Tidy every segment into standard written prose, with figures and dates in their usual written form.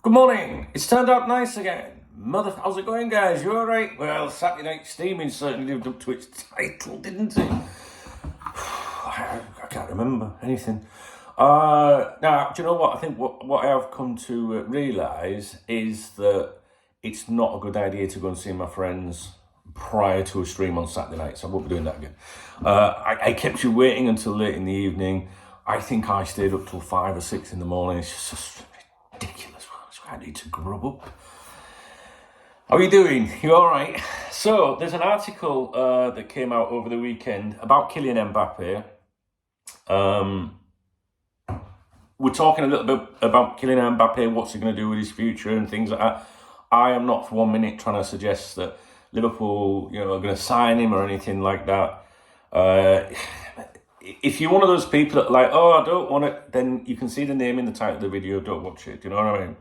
Good morning. It's turned out nice again. How's it going, guys? You all right? Well, Saturday Night Steaming certainly lived up to its title, didn't it? I can't remember anything. Now, do you know what? I think what I have come to realise is that it's not a good idea to go and see my friends prior to a stream on Saturday night, so I won't be doing that again. I kept you waiting until late in the evening. I think I stayed up till 5 or 6 in the morning. It's just ridiculous. I need to grow up. How are you doing? You all right? So there's an article that came out over the weekend about Kylian Mbappe. We're talking a little bit about Kylian Mbappe, what's he going to do with his future and things like that. I am not for 1 minute trying to suggest that Liverpool, are going to sign him or anything like that. If you're one of those people that are like, I don't want it, then you can see the name in the title of the video, don't watch it, do you know what I mean?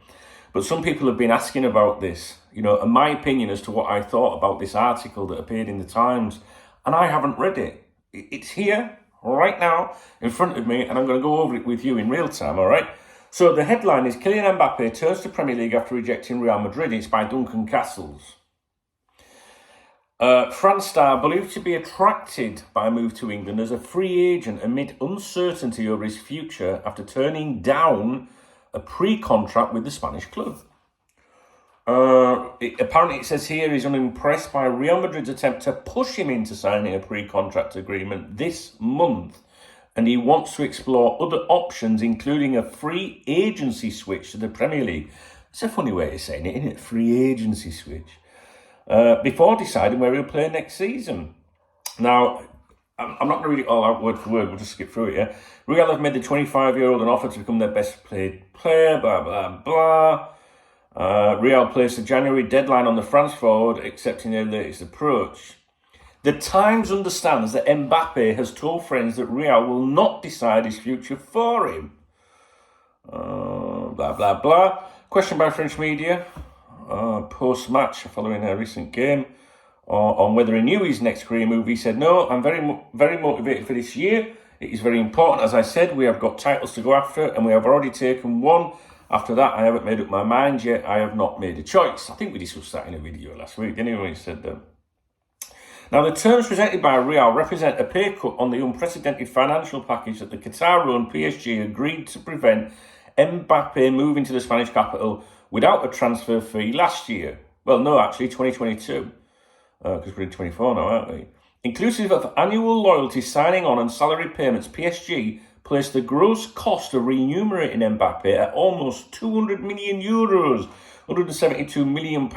But some people have been asking about this, and my opinion as to what I thought about this article that appeared in the Times, and I haven't read it. It's here right now in front of me, and I'm going to go over it with you in real time, all right? So the headline is, Kylian Mbappe turns to Premier League after rejecting Real Madrid. It's by Duncan Castles. France star believed to be attracted by a move to England as a free agent amid uncertainty over his future after turning down a pre-contract with the Spanish club. Apparently it says here he's unimpressed by Real Madrid's attempt to push him into signing a pre-contract agreement this month, and he wants to explore other options, including a free agency switch to the Premier League. It's a funny way of saying it, isn't it? Free agency switch. Before deciding where he'll play next season. Now, I'm not going to read it all out word for word, we'll just skip through it, yeah? Real have made the 25-year-old an offer to become their best paid player, blah, blah, blah. Real placed a January deadline on the France forward, accepting their latest approach. The Times understands that Mbappe has told friends that Real will not decide his future for him. Blah, blah, blah. Question by French media. Post-match, following a recent game, on whether he knew his next career move, he said, "No, I'm very motivated for this year. It is very important. As I said, we have got titles to go after, and we have already taken one. After that, I haven't made up my mind yet. I have not made a choice." I think we discussed that in a video last week, didn't we? He said that. Now, the terms presented by Real represent a pay cut on the unprecedented financial package that the Qatar-run PSG agreed to prevent Mbappe moving to the Spanish capital without a transfer fee last year. Well, no, actually, 2022. Because we're in 24 now, aren't we? Inclusive of annual loyalty signing on and salary payments, PSG placed the gross cost of remunerating Mbappe at almost €200 million, £172 million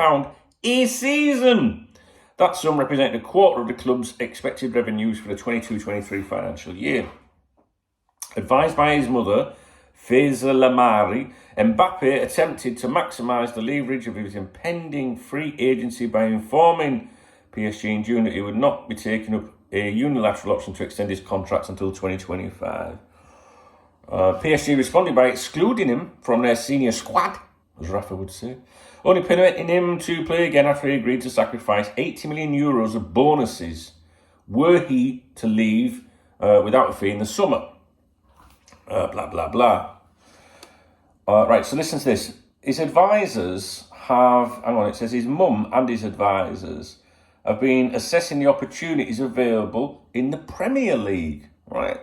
a season. That sum represented a quarter of the club's expected revenues for the 22-23 financial year. Advised by his mother, Feza Lamari, Mbappe attempted to maximise the leverage of his impending free agency by informing PSG in June that he would not be taking up a unilateral option to extend his contract until 2025. PSG responded by excluding him from their senior squad, as Rafa would say, only permitting him to play again after he agreed to sacrifice €80 million of bonuses were he to leave without a fee in the summer. Blah, blah, blah. Right, so listen to this. His advisors it says his mum and his advisors have been assessing the opportunities available in the Premier League, right?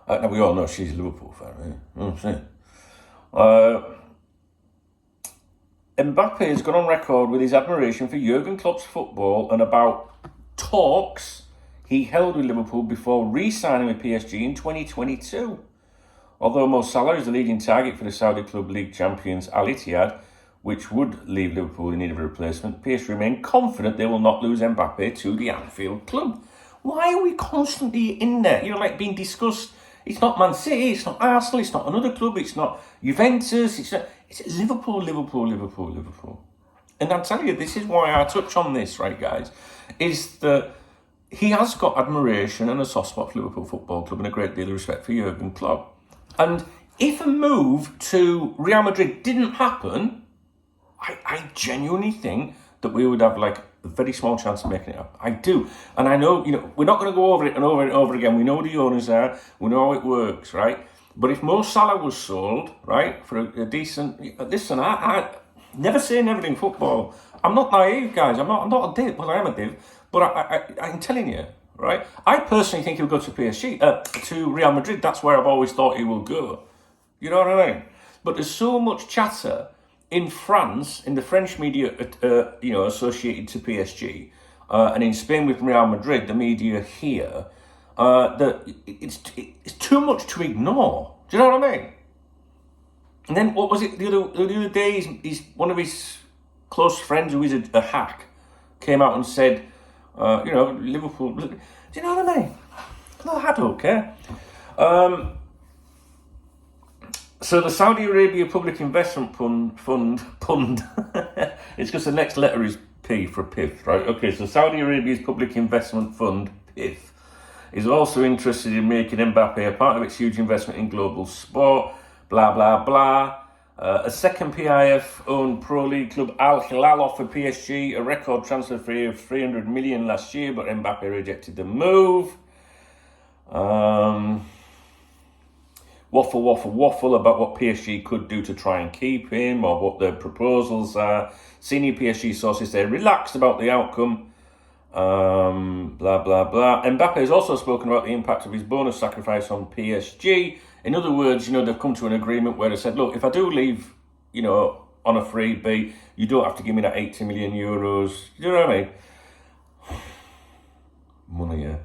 Now, we all know she's a Liverpool fan, right? You know what I'm saying? Mbappe has gone on record with his admiration for Jurgen Klopp's football and about talks he held with Liverpool before re-signing with PSG in 2022. Although Mo Salah is the leading target for the Saudi Club League champions Al Ittihad, which would leave Liverpool in need of a replacement, PSG remain confident they will not lose Mbappe to the Anfield club. Why are we constantly in there? Like being discussed. It's not Man City, it's not Arsenal, it's not another club, it's not Juventus, it's Liverpool. And I'll tell you, this is why I touch on this, right, guys, is that he has got admiration and a soft spot for Liverpool Football Club and a great deal of respect for Jurgen Klopp. And if a move to Real Madrid didn't happen, I genuinely think that we would have a very small chance of making it up. I do. And I know, we're not going to go over it and over and over again. We know who the owners are. We know how it works, right? But if Mo Salah was sold, right, for a decent... Listen, I never say never in football. I'm not naive, guys. I'm not a div. Well, I am a div. But I'm telling you, right? I personally think he'll go to PSG, to Real Madrid. That's where I've always thought he will go. You know what I mean? But there's so much chatter in France, in the French media, associated to PSG, and in Spain with Real Madrid, the media here, that it's too much to ignore. Do you know what I mean? And then what was it the other day? He's one of his close friends who is a hack came out and said, Liverpool. Do you know what I mean? No, I don't care. So the Saudi Arabia Public Investment Fund, it's because the next letter is P for PIF, right? Okay, so Saudi Arabia's Public Investment Fund, PIF, is also interested in making Mbappe a part of its huge investment in global sport, blah, blah, blah. A second PIF-owned Pro League club, Al Hilal, offered PSG a record transfer fee of 300 million last year, but Mbappe rejected the move. Waffle about what PSG could do to try and keep him or what their proposals are. Senior PSG sources say relaxed about the outcome. Blah, blah, blah. Mbappe has also spoken about the impact of his bonus sacrifice on PSG. In other words, they've come to an agreement where they said, look, if I do leave, on a freebie, you don't have to give me that 80 million euros. You know what I mean? Money, yeah.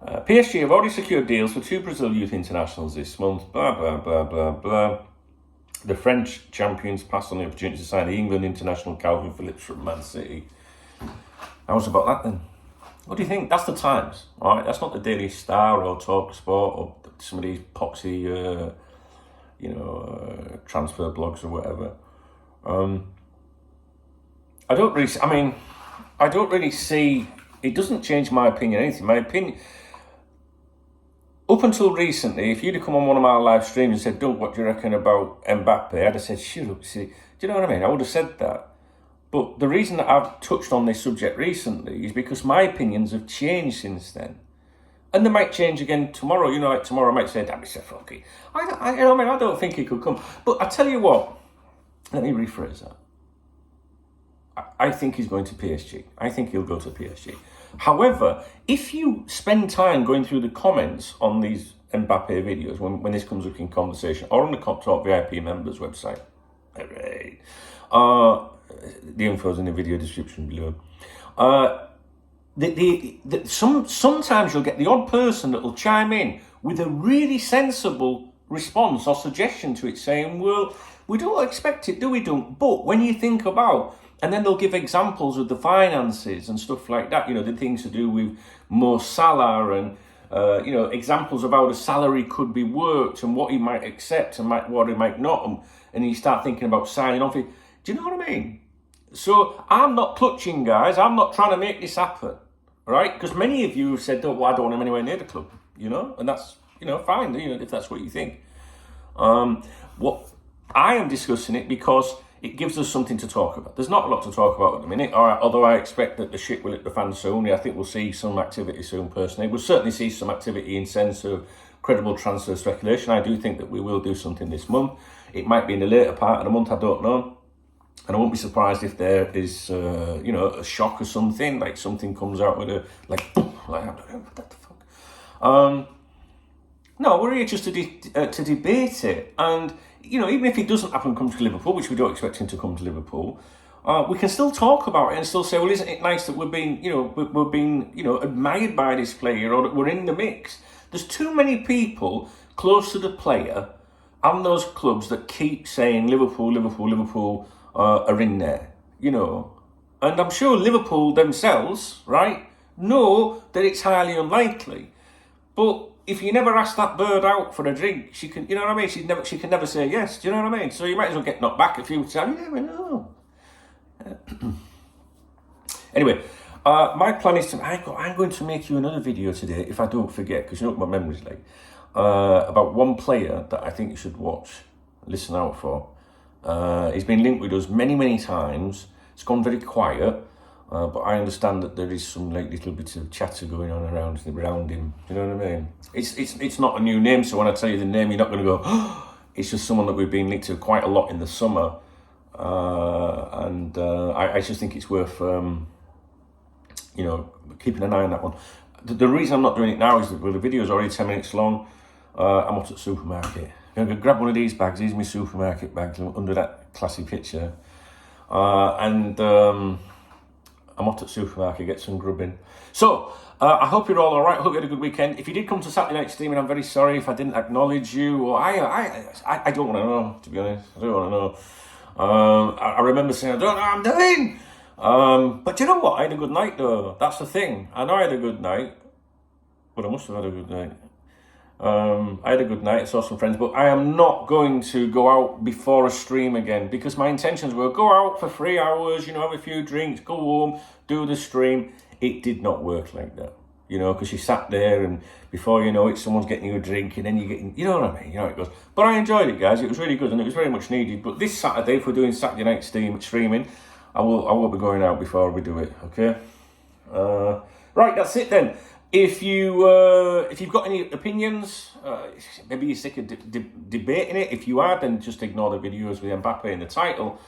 PSG have already secured deals for 2 Brazil youth internationals this month. Blah, blah, blah, blah, blah. The French champions passed on the opportunity to sign the England international Calvin Phillips from Man City. How's about that then? What do you think? That's the Times, all right? That's not the Daily Star or Talk Sport or some of these poxy, transfer blogs or whatever. I don't really see... It doesn't change my opinion anything. My opinion... Up until recently, if you'd have come on one of my live streams and said, Doug, what do you reckon about Mbappe? I'd have said, shut up, see. Do you know what I mean? I would have said that. But the reason that I've touched on this subject recently is because my opinions have changed since then. And they might change again tomorrow. Like tomorrow I might say, damn, it's a fucky. I don't think he could come. But I tell you what, let me rephrase that. I think he's going to PSG. I think he'll go to PSG. However, if you spend time going through the comments on these Mbappe videos, when this comes up in conversation, or on the KopTalk VIP members website, hooray, the info's in the video description below. Sometimes you'll get the odd person that will chime in with a really sensible response or suggestion to it, saying, well, we don't expect it, do we, don't? But when you think about... And then they'll give examples of the finances and stuff like that, the things to do with Mo Salah and, examples of how the salary could be worked and what he might accept and what he might not. And you start thinking about signing off. Do you know what I mean? So I'm not clutching, guys. I'm not trying to make this happen, right? Because many of you have said, oh, well, I don't want him anywhere near the club, and that's, fine, if that's what you think. What I am discussing it because it gives us something to talk about. There's not a lot to talk about at the minute, although I expect that the shit will hit the fan soon. I think we'll see some activity soon, personally. We'll certainly see some activity in sense of credible transfer speculation. I do think that we will do something this month. It might be in the later part of the month, I don't know. And I won't be surprised if there is, a shock or something, like something comes out with what the fuck? No, we're here just to debate it. And, even if it doesn't happen to come to Liverpool, which we don't expect him to come to Liverpool, we can still talk about it and still say, well, isn't it nice that we're being admired by this player or that we're in the mix? There's too many people close to the player and those clubs that keep saying Liverpool are in there, And I'm sure Liverpool themselves, right, know that it's highly unlikely. But if you never ask that bird out for a drink, she can, she can never say yes. Do you know what I mean? So you might as well get knocked back a few times. You never know. Anyway, my plan is I'm going to make you another video today, if I don't forget, because you know what my memory's like, about one player that I think you should watch, listen out for. He's been linked with us many, many times. It's gone very quiet. But I understand that there is some like little bits of chatter going on around him. You know what I mean? It's not a new name, so when I tell you the name, you're not going to go, oh, it's just someone that we've been linked to quite a lot in the summer. I just think it's worth, keeping an eye on that one. The reason I'm not doing it now is that the video is already 10 minutes long. I'm up at the supermarket. I'm going to grab one of these bags. These are my supermarket bags under that classy picture. I'm up at the supermarket, get some grubbing. So, I hope you're all right. I hope you had a good weekend. If you did come to Saturday night streaming, I'm very sorry if I didn't acknowledge you. Or I don't want to know, to be honest. I don't want to know. I remember saying, I don't know what I'm doing. But you know what? I had a good night, though. That's the thing. I know I had a good night. But I must have had a good night. I had a good night, I saw some friends, but I am not going to go out before a stream again, because my intentions were go out for 3 hours, have a few drinks, go home, do the stream. It did not work like that, because you sat there and before you know it, someone's getting you a drink and then you're getting, you know what I mean, you know how it goes. But I enjoyed it, guys. It was really good and it was very much needed. But this Saturday, if we're doing Saturday night streaming, I will be going out before we do it, okay? Right, that's it then. If you've got any opinions, maybe you're sick of debating it. If you are, then just ignore the videos with Mbappe in the title.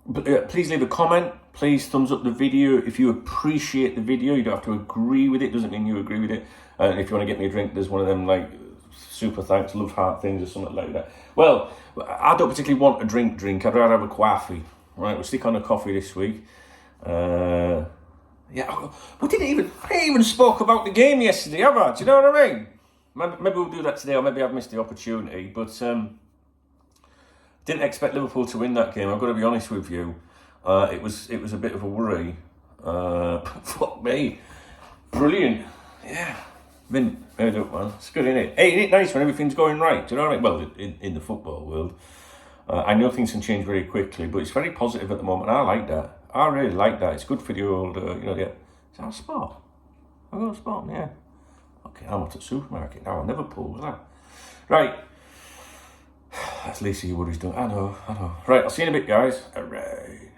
But please leave a comment. Please thumbs up the video if you appreciate the video. You don't have to agree with it. Doesn't mean you agree with it. And if you want to get me a drink, there's one of them like super thanks, love heart things or something like that. Well, I don't particularly want a drink. I'd rather have a coffee. Right, we'll stick on a coffee this week. Yeah, I didn't even spoke about the game yesterday, have I? Do you know what I mean? Maybe we'll do that today, or maybe I've missed the opportunity. But didn't expect Liverpool to win that game. I've got to be honest with you. It was a bit of a worry. Fuck me, brilliant. Yeah, been made up, man. It's good, isn't it? Hey, isn't it nice when everything's going right? Do you know what I mean? Well, in the football world, I know things can change very quickly, but it's very positive at the moment. I like that. I really like that. It's good for the old, is that a spot? I got a spot, yeah. Okay, I'm at the supermarket now. Liverpool, was that? Right. That's Lacey Woody's done. I know. Right, I'll see you in a bit, guys. All right.